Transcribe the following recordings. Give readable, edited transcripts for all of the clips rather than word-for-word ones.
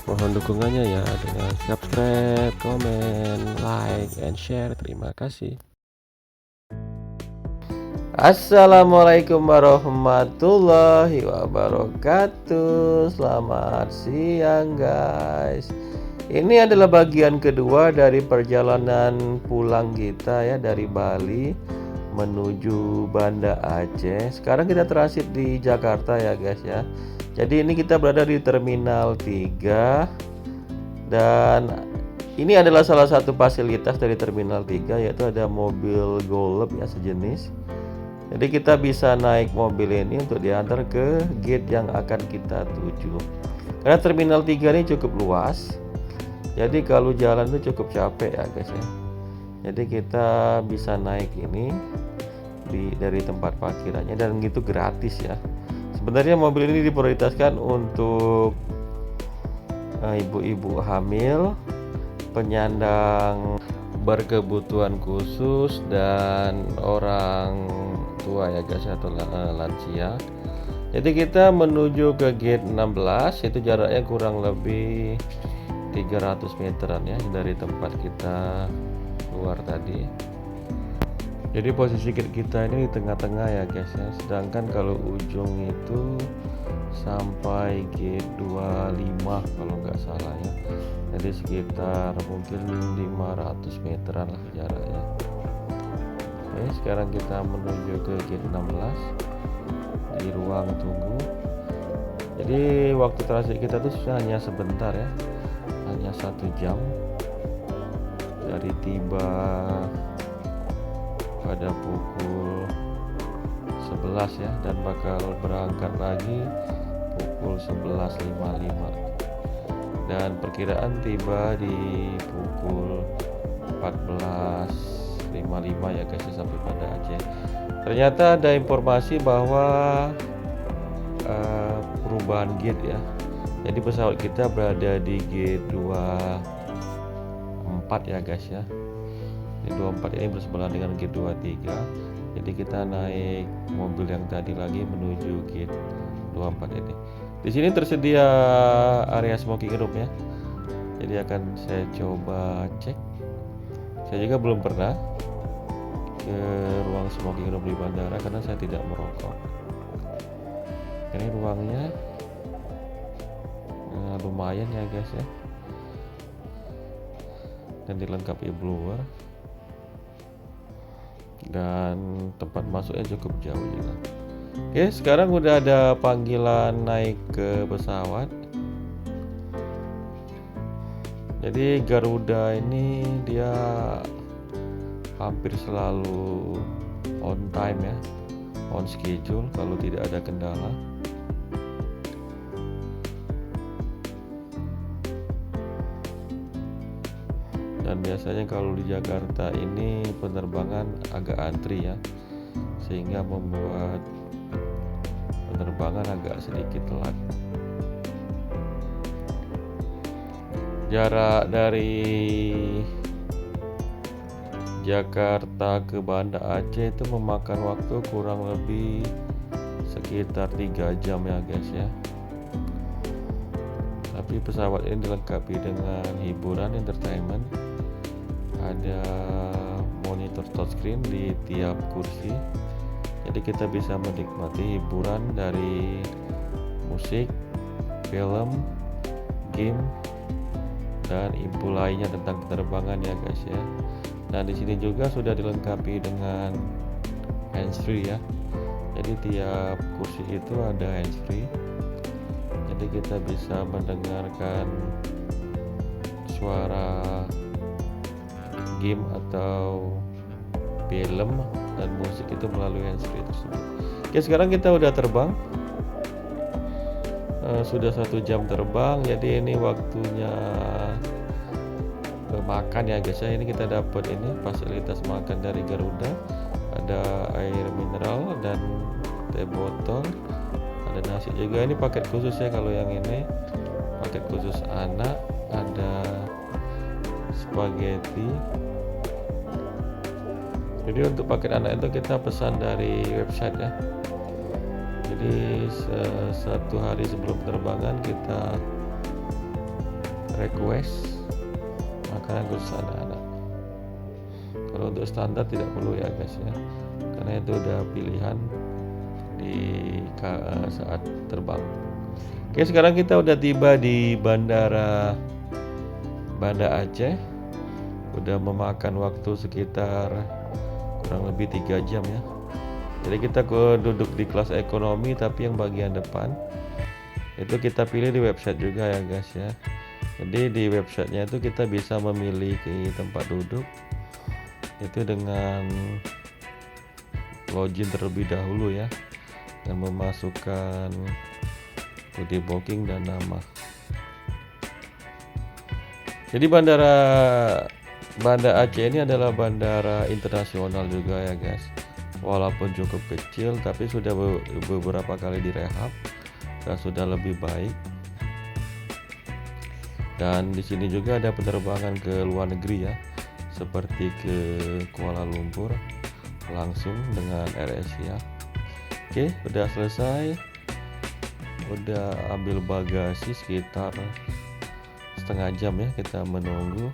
Mohon dukungannya ya dengan subscribe, komen, like, and share. Terima kasih. Assalamualaikum warahmatullahi wabarakatuh. Selamat siang guys. Ini adalah bagian kedua dari perjalanan pulang kita ya, dari Bali menuju Banda Aceh. Sekarang kita transit di Jakarta ya guys ya. Jadi ini kita berada di Terminal 3 dan ini adalah salah satu fasilitas dari Terminal 3, yaitu ada mobil golf ya, sejenis. Jadi kita bisa naik mobil ini untuk diantar ke gate yang akan kita tuju. Karena Terminal 3 ini cukup luas, jadi kalau jalan itu cukup capek ya guys ya. Jadi kita bisa naik ini dari tempat parkirannya, dan gitu gratis ya. Sebenarnya mobil ini diprioritaskan untuk ibu-ibu hamil, penyandang berkebutuhan khusus, dan orang tua ya guys, atau lansia. Jadi kita menuju ke gate 16, itu jaraknya kurang lebih 300 meteran ya dari tempat kita keluar tadi. Jadi posisi gate kita ini di tengah-tengah ya guys ya. Sedangkan kalau ujung itu sampai gate 25 kalau nggak salah ya. Jadi sekitar mungkin 500 meteran lah jaraknya. Oke, sekarang kita menuju ke gate 16 di ruang tunggu. Jadi waktu transit kita tuh hanya sebentar ya, hanya 1 jam dari tiba pada pukul 11 ya, dan bakal berangkat lagi pukul 11.55, dan perkiraan tiba di pukul 14.55 ya guys, sampai pada Aceh. Ternyata ada informasi bahwa perubahan gate ya. Jadi pesawat kita berada di gate 24 ya guys ya. Di 24 ini bersebelahan dengan gate 23. Jadi kita naik mobil yang tadi lagi menuju gate 24 ini. Di sini tersedia area smoking room ya. Jadi akan saya coba cek. Saya juga belum pernah ke ruang smoking room di bandara karena saya tidak merokok. Ini ruangnya lumayan ya guys ya, dan dilengkapi blower, dan tempat masuknya cukup jauh juga. Oke, sekarang udah ada panggilan naik ke pesawat. Jadi Garuda ini dia hampir selalu on time ya, on schedule kalau tidak ada kendala. Dan biasanya kalau di Jakarta ini penerbangan agak antri ya, sehingga membuat penerbangan agak sedikit telat. Jarak dari Jakarta ke Banda Aceh itu memakan waktu kurang lebih sekitar 3 jam ya guys ya. Tapi pesawat ini dilengkapi dengan hiburan entertainment. Ada monitor touchscreen di tiap kursi, jadi kita bisa menikmati hiburan dari musik, film, game, dan info lainnya tentang penerbangan ya guys ya. Dan di sini juga sudah dilengkapi dengan handsfree ya. Jadi tiap kursi itu ada handsfree, jadi kita bisa mendengarkan suara game atau film dan musik itu melalui handsfree tersebut. Oke, sekarang kita udah terbang, sudah 1 jam terbang. Jadi ini waktunya makan ya guys ya. Ini kita dapat ini fasilitas makan dari Garuda, ada air mineral dan teh botol, ada nasi juga. Ini paket khusus ya, kalau yang ini paket khusus anak, ada spaghetti. Jadi untuk paket anak itu kita pesan dari website ya. Jadi 1 hari sebelum penerbangan kita request makanan khusus anak-anak. Kalau untuk standar tidak perlu ya guys ya, karena itu udah pilihan di saat terbang. Oke, sekarang kita udah tiba di Banda Aceh. Udah memakan waktu sekitar kurang lebih 3 jam ya. Jadi kita duduk di kelas ekonomi, tapi yang bagian depan itu kita pilih di website juga ya guys ya. Jadi di websitenya itu kita bisa memilih ke tempat duduk itu dengan login terlebih dahulu ya, dan memasukkan kode booking dan nama. Jadi Banda Aceh ini adalah bandara internasional juga ya guys. Walaupun cukup kecil, tapi sudah beberapa kali direhab dan sudah lebih baik. Dan di sini juga ada penerbangan ke luar negeri ya, seperti ke Kuala Lumpur langsung dengan AirAsia. Oke, udah selesai. Udah ambil bagasi sekitar setengah jam ya kita menunggu.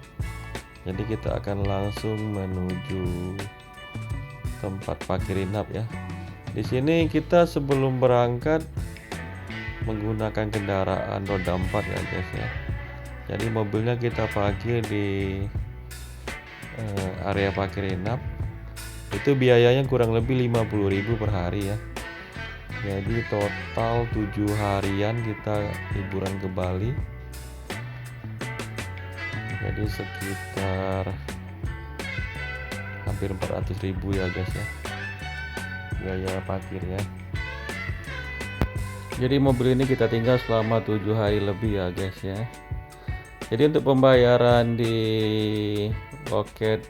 Jadi kita akan langsung menuju tempat parkir inap ya. Di sini kita sebelum berangkat menggunakan kendaraan roda 4 ya guys ya. Jadi mobilnya kita parkir di area parkir inap. Itu biayanya kurang lebih 50.000 per hari ya. Jadi total 7 harian kita liburan ke Bali. Jadi sekitar hampir 400.000 ya guys ya, biaya parkirnya. Jadi mobil ini kita tinggal selama 7 hari lebih ya guys ya. Jadi untuk pembayaran di loket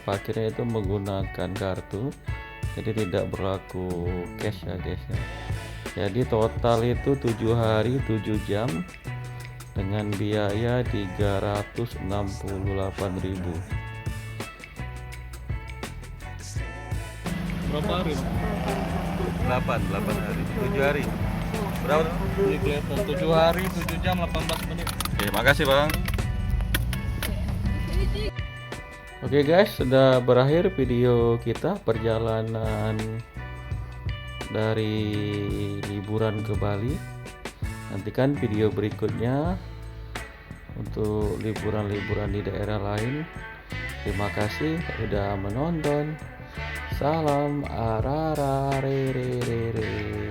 parkirnya itu menggunakan kartu, jadi tidak berlaku cash ya guys ya. Jadi total itu 7 hari 7 jam dengan biaya 368.000. 8 hari? 8 hari, 7 hari. Berapa? Ini kelihatan 7 hari 7 jam 18 menit. Oke, makasih Bang. Oke guys, sudah berakhir video kita perjalanan dari liburan ke Bali. Nantikan video berikutnya untuk liburan-liburan di daerah lain. Terima kasih sudah menonton. Salam arara re re re re.